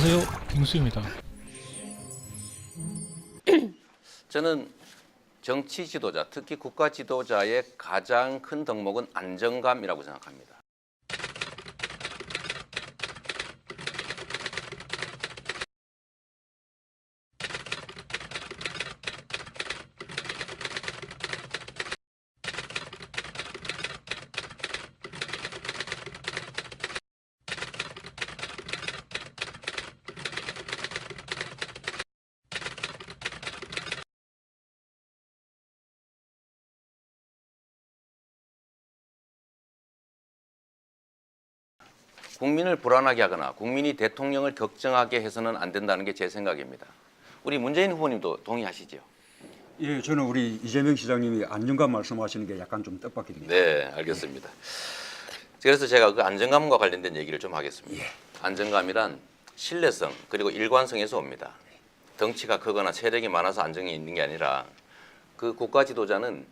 안녕하세요. 김수입니다. 저는 정치 지도자, 특히 국가 지도자의 가장 큰 덕목은 안정감이라고 생각합니다. 국민을 불안하게 하거나 국민이 대통령을 걱정하게 해서는 안 된다는 게 제 생각입니다. 우리 문재인 후보님도 동의하시죠? 예, 저는 우리 이재명 시장님이 안정감 말씀하시는 게 약간 좀 뜻밖입니다. 네, 알겠습니다. 그래서 제가 그 안정감과 관련된 얘기를 좀 하겠습니다. 안정감이란 신뢰성 그리고 일관성에서 옵니다. 덩치가 크거나 세력이 많아서 안정이 있는 게 아니라 그 국가 지도자는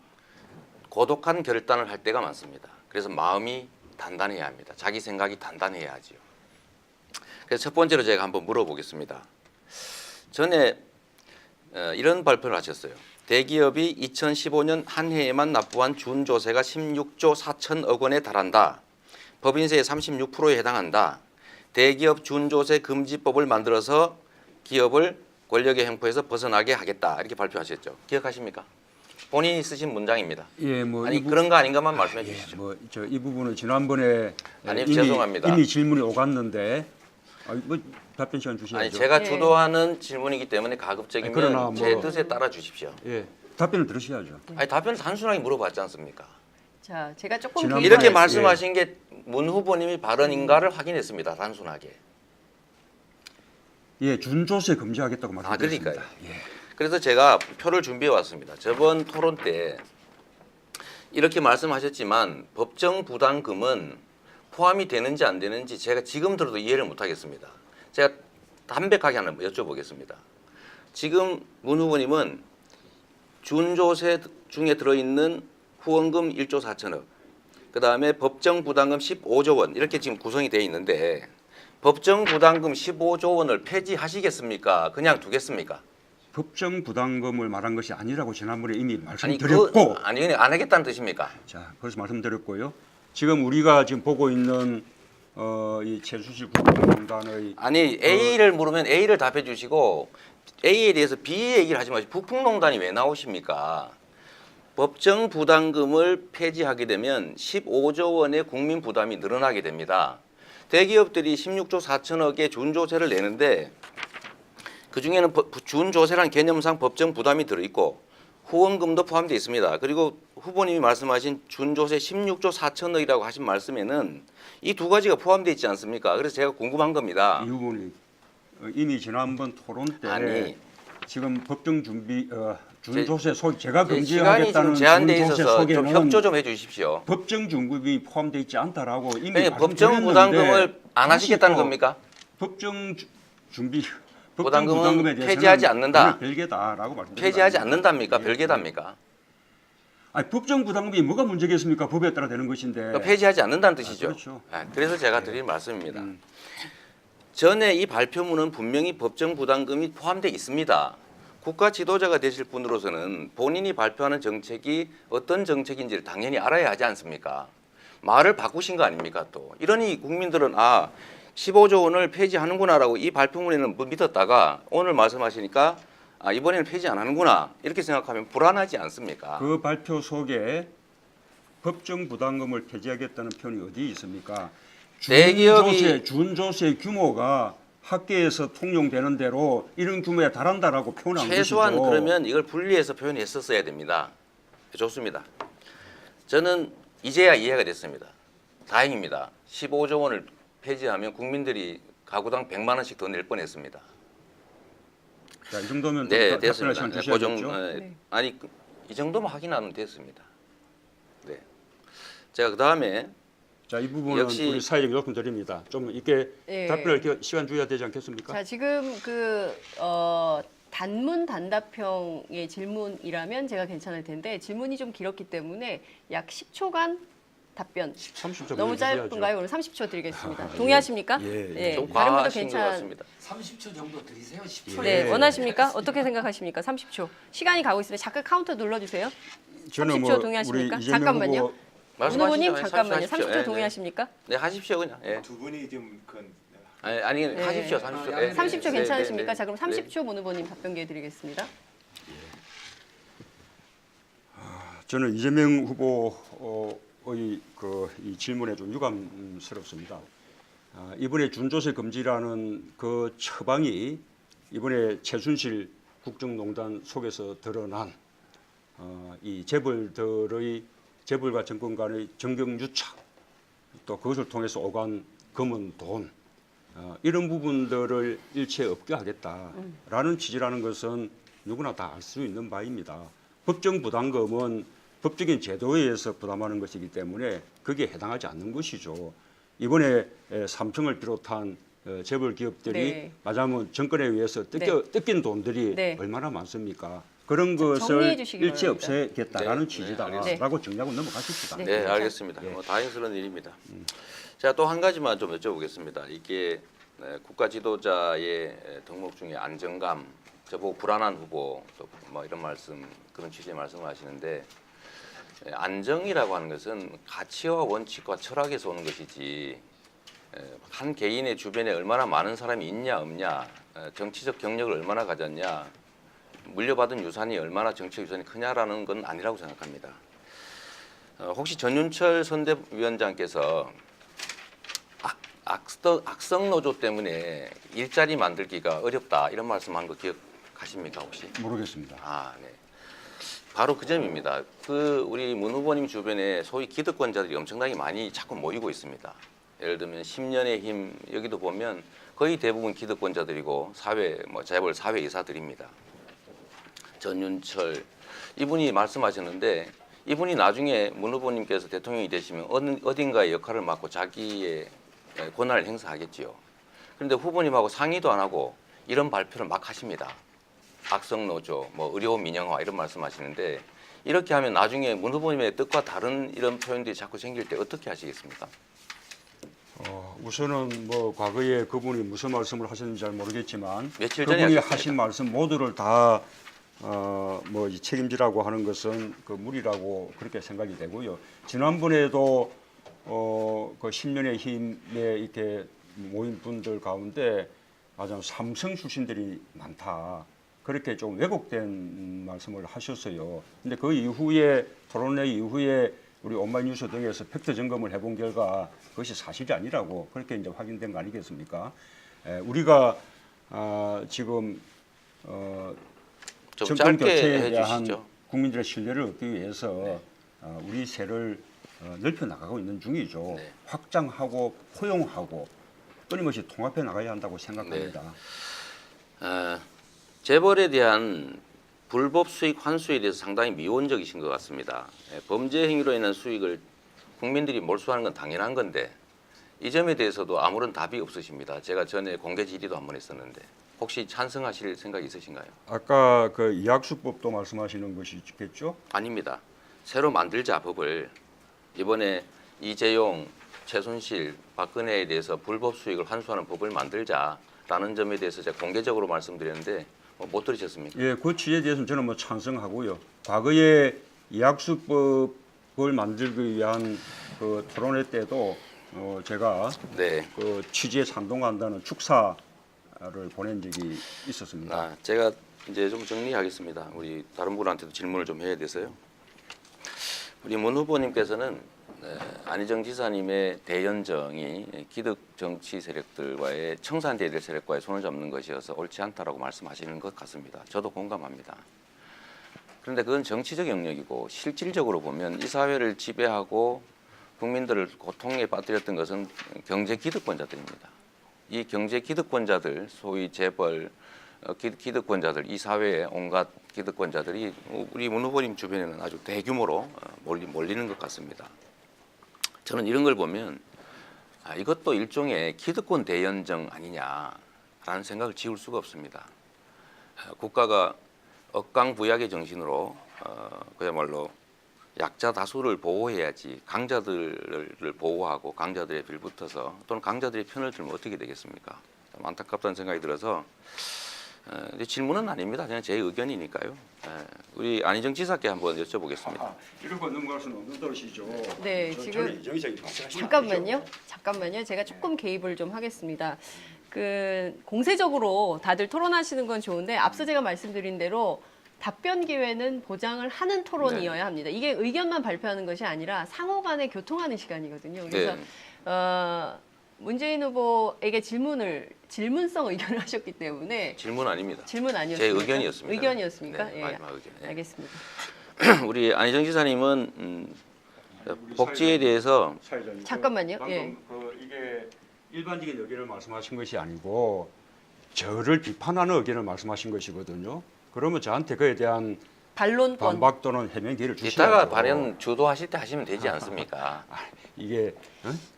고독한 결단을 할 때가 많습니다. 그래서 마음이 단단해야 합니다. 자기 생각이 단단해야 하지요. 그래서 첫 번째로 제가 한번 물어보겠습니다. 전에 이런 발표를 하셨어요. 대기업이 2015년 한 해에만 납부한 준조세가 16조 4천억 원에 달한다. 법인세의 36%에 해당한다. 대기업 준조세 금지법을 만들어서 기업을 권력의 횡포에서 벗어나게 하겠다. 이렇게 발표하셨죠. 기억하십니까? 본인이 쓰신 문장입니다. 예, 뭐 아니 그런 거 아닌가만 말씀해 주시죠. 뭐 저 이 부분은 지난번에 아니, 죄송합니다. 이미 질문이 오갔는데 뭐 답변 시간 주셔야죠. 아니 제가 주도하는 질문이기 때문에 가급적이면 그러나 뭐- 제 뜻에 따라 주십시오. 예, 답변을 들으셔야죠. 아니 답변을 단순하게 물어봤지 않습니까? 자, 제가 조금 지난번에- 이렇게 예. 말씀하신 게 문 후보님이 발언인가를 확인했습니다. 단순하게. 예, 준조세 금지하겠다고 말씀드렸습니다. 그러니까요. 예. 그래서 제가 표를 준비해 왔습니다. 저번 토론 때 이렇게 말씀하셨지만 법정 부담금은 포함이 되는지 안 되는지 제가 지금 들어도 이해를 못 하겠습니다. 제가 담백하게 하나 여쭤보겠습니다. 지금 문 후보님은 준조세 중에 들어있는 후원금 1조 4천억, 그 다음에 법정 부담금 15조 원 이렇게 지금 구성이 되어 있는데 법정 부담금 15조 원을 폐지하시겠습니까? 그냥 두겠습니까? 법정 부담금을 말한 것이 아니라고 지난번에 이미 아니 말씀드렸고, 아니 안 하겠다는 뜻입니까? 자, 그래서 말씀드렸고요. 지금 우리가 지금 보고 있는 이 최수실 국방농단의 아니 A를 물으면 A를 답해 주시고 A에 대해서 B 얘기를 하지 마시고 북풍농단이 왜 나오십니까? 법정 부담금을 폐지하게 되면 15조 원의 국민 부담이 늘어나게 됩니다. 대기업들이 16조 4천억의 준조세를 내는데 그중에는 준조세라는 개념상 법정 부담이 들어있고 후원금도 포함되어 있습니다. 그리고 후보님이 말씀하신 준조세 16조 4천억이라고 하신 말씀에는 이 두 가지가 포함되어 있지 않습니까? 그래서 제가 궁금한 겁니다. 이 부분이 이미 지난번 토론 때 아니, 지금 법정 준비 준조세 속 제가 시간이 지금 금지하겠다는 제한돼 준조세 있어서 좀 속에는 협조 좀 해주십시오. 법정 준급이 포함되어 있지 않다라고 이미 그러니까 법정 말씀드렸는데 부담금을 안 다시 하시겠다는 또 겁니까? 법정 준비 부담금은 부담금에 대해서는 폐지하지 않는다. 별개다라고 말씀드립니다. 폐지하지 않는답니까? 예. 별개답니까? 아니, 법정 부담금이 뭐가 문제겠습니까? 법에 따라 되는 것인데. 그러니까 폐지하지 않는다는 뜻이죠. 그렇죠. 그래서 제가 드린 말씀입니다. 음. 전에 이 발표문은 분명히 법정 부담금이 포함되어 있습니다. 국가 지도자가 되실 분으로서는 본인이 발표하는 정책이 어떤 정책인지를 당연히 알아야 하지 않습니까? 말을 바꾸신 거 아닙니까 또. 이러니 국민들은 15조 원을 폐지하는구나라고 이 발표문에는 믿었다가 오늘 말씀하시니까 이번에는 폐지 안 하는구나 이렇게 생각하면 불안하지 않습니까? 그 발표 속에 법정 부담금을 폐지하겠다는 표현이 어디 있습니까? 준조세 규모가 학계에서 통용되는 대로 이런 규모에 달한다라고 표현한 최소한 것이죠. 그러면 이걸 분리해서 표현했었어야 됩니다. 좋습니다. 저는 이제야 이해가 됐습니다. 다행입니다. 15조 원을 폐지하면 국민들이 가구당 100만 원씩 더 낼 뻔했습니다. 자, 이 정도면 네, 답변할 됐습니다. 시간 네, 주셔야겠죠. 아니 이 정도만 확인하면 됐습니다. 네. 제가 그 다음에 자, 이 부분은 역시- 우리 사회적 요금 드립니다. 좀 이렇게 예. 답변할 시간 줘야 되지 않겠습니까? 자, 지금 단문 단답형의 질문이라면 제가 괜찮을 텐데 질문이 좀 길었기 때문에 약 10초간 30초 너무 드려야죠. 짧은가요? 오늘 30초 드리겠습니다. 동의하십니까? 예. 좀 다른 분도 과하신 것 같습니다. 30초 정도 드리세요. 10초. 네, 예. 원하십니까? 어떻게 생각하십니까? 30초. 시간이 가고 있으면 잠깐 카운터 눌러주세요. 저는 30초 동의하십니까? 우리 이재명 잠깐만요. 후보 문 후보님 말씀하시죠. 잠깐만요. 하십시오. 30초 예, 동의하십니까? 네, 하십시오 그냥. 예. 두 분이 지금 그 아니 네. 하십시오. 30초. 아, 네. 30초 괜찮으십니까? 네. 자, 그럼 30초 문 후보님 답변 기회 드리겠습니다. 저는 이재명 후보의 이 질문에 좀 유감스럽습니다. 이번에 준조세 금지라는 그 처방이 이번에 최순실 국정농단 속에서 드러난 이 재벌과 정권 간의 정경유착, 또 그것을 통해서 오간 검은 돈, 이런 부분들을 일체 없게 하겠다라는 취지라는 것은 누구나 다 알 수 있는 바입니다. 법정 부담금은 법적인 제도에 의해서 부담하는 것이기 때문에 거기에 해당하지 않는 것이죠. 이번에 삼성을 비롯한 재벌 기업들이 네. 말하자면 정권에 의해서 뜯긴 돈들이 네. 얼마나 많습니까? 그런 정리해 것을 주시기 일체 바랍니다. 없애겠다라는 네, 취지다라고 정리하고 넘어가십시다. 네. 네, 알겠습니다. 뭐 다행스러운 일입니다. 제가 또 한 가지만 좀 여쭤보겠습니다. 이게 국가 지도자의 덕목 중에 안정감, 저보고 불안한 후보, 또 뭐 이런 말씀, 그런 취지의 말씀을 하시는데 안정이라고 하는 것은 가치와 원칙과 철학에서 오는 것이지 한 개인의 주변에 얼마나 많은 사람이 있냐 없냐, 정치적 경력을 얼마나 가졌냐, 물려받은 유산이 얼마나 정치적 유산이 크냐라는 건 아니라고 생각합니다. 혹시 전윤철 선대위원장께서 악성 노조 때문에 일자리 만들기가 어렵다 이런 말씀한 거 기억하십니까 혹시? 모르겠습니다. 네. 바로 그 점입니다. 우리 문 후보님 주변에 소위 기득권자들이 엄청나게 많이 자꾸 모이고 있습니다. 예를 들면 10년의 힘 여기도 보면 거의 대부분 기득권자들이고 재벌 사회 이사들입니다. 전윤철 이분이 말씀하셨는데 이분이 나중에 문 후보님께서 대통령이 되시면 어딘가의 역할을 맡고 자기의 권한을 행사하겠지요. 그런데 후보님하고 상의도 안 하고 이런 발표를 막 하십니다. 악성 노조, 의료 민영화 이런 말씀하시는데 이렇게 하면 나중에 문 후보님의 뜻과 다른 이런 표현들이 자꾸 생길 때 어떻게 하시겠습니까? 우선은 과거에 그분이 무슨 말씀을 하셨는지 잘 모르겠지만 며칠 전에 그분이 하셨습니다. 하신 말씀 모두를 다 책임지라고 하는 것은 그 무리라고 그렇게 생각이 되고요. 지난번에도 그 10년의 힘에 이렇게 모인 분들 가운데 아주 삼성 출신들이 많다. 그렇게 좀 왜곡된 말씀을 하셨어요. 근데 그 이후에 토론회 이후에 우리 온마이뉴스 등에서 팩트 점검을 해본 결과 그것이 사실이 아니라고 그렇게 이제 확인된 거 아니겠습니까? 우리가 지금 좀 정권 짧게 교체에 대한 해주시죠. 국민들의 신뢰를 얻기 위해서 우리 세를 넓혀 나가고 있는 중이죠. 네. 확장하고 포용하고 끊임없이 통합해 나가야 한다고 생각합니다. 재벌에 대한 불법 수익 환수에 대해서 상당히 미온적이신 것 같습니다. 범죄 행위로 인한 수익을 국민들이 몰수하는 건 당연한 건데 이 점에 대해서도 아무런 답이 없으십니다. 제가 전에 공개 질의도 한 번 했었는데 혹시 찬성하실 생각 있으신가요? 아까 그 이학수법도 말씀하시는 것이겠죠? 아닙니다. 새로 만들자 법을 이번에 이재용, 최순실, 박근혜에 대해서 불법 수익을 환수하는 법을 만들자라는 점에 대해서 제가 공개적으로 말씀드렸는데 못 들으셨습니까? 예, 그 취지에 대해서는 저는 찬성하고요. 과거에 이학수법을 만들기 위한 그 토론회 때도 제가 네. 그 취지에 찬동한다는 축사를 보낸 적이 있었습니다. 제가 이제 좀 정리하겠습니다. 우리 다른 분한테도 질문을 좀 해야 돼서요. 우리 문 후보님께서는 안희정 지사님의 대연정이 기득 정치 세력들과의 청산돼야 될 세력과의 손을 잡는 것이어서 옳지 않다라고 말씀하시는 것 같습니다. 저도 공감합니다. 그런데 그건 정치적 영역이고 실질적으로 보면 이 사회를 지배하고 국민들을 고통에 빠뜨렸던 것은 경제 기득권자들입니다. 이 경제 기득권자들, 소위 재벌 기득권자들, 이 사회의 온갖 기득권자들이 우리 문 후보님 주변에는 아주 대규모로 몰리는 것 같습니다. 저는 이런 걸 보면 이것도 일종의 기득권 대연정 아니냐라는 생각을 지울 수가 없습니다. 국가가 억강부약의 정신으로 그야말로 약자 다수를 보호해야지 강자들을 보호하고 강자들의 빌붙어서 또는 강자들의 편을 들면 어떻게 되겠습니까? 좀 안타깝다는 생각이 들어서 근데 질문은 아닙니다. 그냥 제 의견이니까요. 우리 안희정 지사께 한번 여쭤보겠습니다. 이런 거 넘어갈 수는 없는 것이죠. 네, 지금 잠깐만요. 제가 조금 개입을 좀 하겠습니다. 그 공세적으로 다들 토론하시는 건 좋은데 앞서 제가 말씀드린 대로 답변 기회는 보장을 하는 토론이어야 합니다. 이게 의견만 발표하는 것이 아니라 상호 간에 교통하는 시간이거든요. 그래서 문재인 후보에게 질문성 의견을 하셨기 때문에 질문 아닙니다. 질문 제 아니었습니까? 의견이었습니다. 의견이었습니까? 네, 예, 마지막 의견. 네. 알겠습니다. 우리 안희정 지사님은 복지에 대해서 사회자님, 잠깐만요. 방금 예. 이게 일반적인 의견을 말씀하신 것이 아니고 저를 비판하는 의견을 말씀하신 것이거든요. 그러면 저한테 그에 대한 반론권. 반박 또는 해명 기회를 주셔야죠. 이따가 발언 주도하실 때 하시면 되지 않습니까? 이게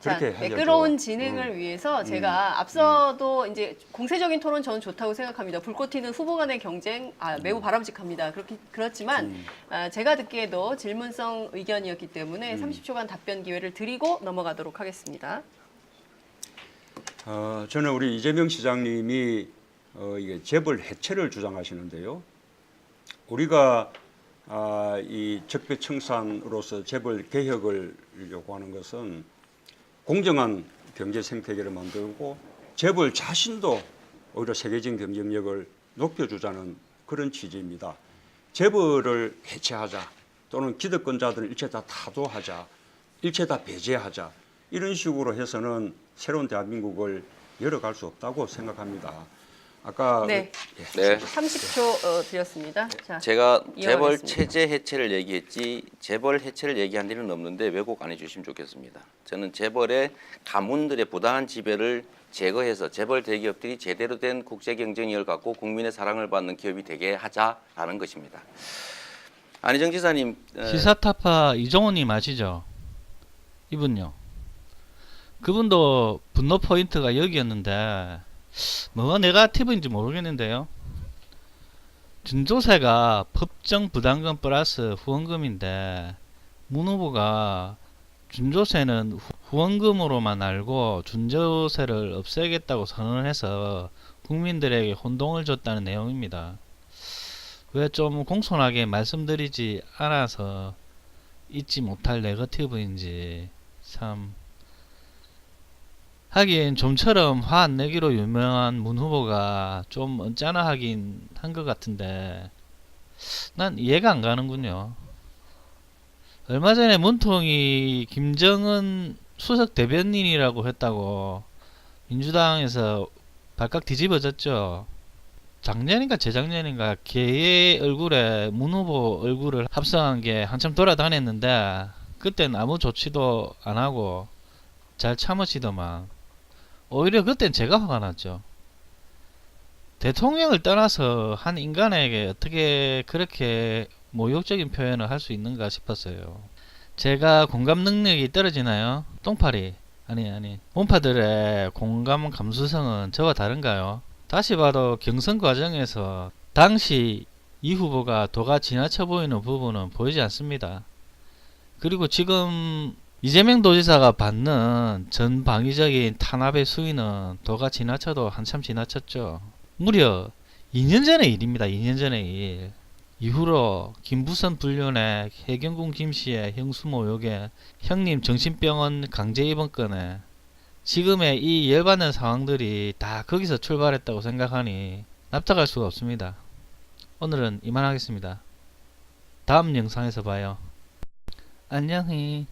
자, 그렇게 하려고. 매끄러운 진행을 위해서 제가 앞서도 이제 공세적인 토론 저는 좋다고 생각합니다. 불꽃 튀는 후보 간의 경쟁 매우 바람직합니다. 그렇지만 제가 듣기에도 질문성 의견이었기 때문에 30초간 답변 기회를 드리고 넘어가도록 하겠습니다. 저는 우리 이재명 시장님이 이게 재벌 해체를 주장하시는데요. 우리가 이 적폐청산으로서 재벌 개혁을 요구하는 것은 공정한 경제 생태계를 만들고 재벌 자신도 오히려 세계적인 경쟁력을 높여주자는 그런 취지입니다. 재벌을 해체하자 또는 기득권자들을 일체 다 타도하자, 일체 다 배제하자 이런 식으로 해서는 새로운 대한민국을 열어갈 수 없다고 생각합니다. 아까 네. 네. 30초 드렸습니다. 자, 제가 재벌 이어가겠습니다. 체제 해체를 얘기했지 재벌 해체를 얘기한 일은 없는데 왜곡 안 해주시면 좋겠습니다. 저는 재벌의 가문들의 부당한 지배를 제거해서 재벌 대기업들이 제대로 된 국제 경쟁력을 갖고 국민의 사랑을 받는 기업이 되게 하자라는 것입니다. 안희정 지사님, 시사타파 이종호님 아시죠? 이분요. 그분도 분노 포인트가 여기였는데 뭐가 네거티브인지 모르겠는데요. 준조세가 법정 부담금 플러스 후원금인데 문 후보가 준조세는 후원금으로만 알고 준조세를 없애겠다고 선언을 해서 국민들에게 혼동을 줬다는 내용입니다. 왜 좀 공손하게 말씀드리지 않아서 잊지 못할 네거티브인지 참. 하긴 좀처럼 화 안 내기로 유명한 문 후보가 좀 언짢아하긴 한 것 같은데 난 이해가 안 가는군요. 얼마 전에 문통이 김정은 수석 대변인이라고 했다고 민주당에서 발칵 뒤집어졌죠. 작년인가 재작년인가 걔의 얼굴에 문 후보 얼굴을 합성한 게 한참 돌아다녔는데 그땐 아무 조치도 안 하고 잘 참으시더만. 오히려 그땐 제가 화가 났죠. 대통령을 떠나서 한 인간에게 어떻게 그렇게 모욕적인 표현을 할 수 있는가 싶었어요. 제가 공감 능력이 떨어지나요? 똥파리 아니 몸파들의 공감 감수성은 저와 다른가요? 다시 봐도 경선 과정에서 당시 이 후보가 도가 지나쳐 보이는 부분은 보이지 않습니다. 그리고 지금 이재명 도지사가 받는 전방위적인 탄압의 수위는 도가 지나쳐도 한참 지나쳤죠. 무려 2년 전의 일입니다. 2년 전의 일. 이후로 김부선 불륜에 해경군 김씨의 형수 모욕에 형님 정신병원 강제 입원 건에 지금의 이 열받는 상황들이 다 거기서 출발했다고 생각하니 납작할 수가 없습니다. 오늘은 이만하겠습니다. 다음 영상에서 봐요. 안녕히.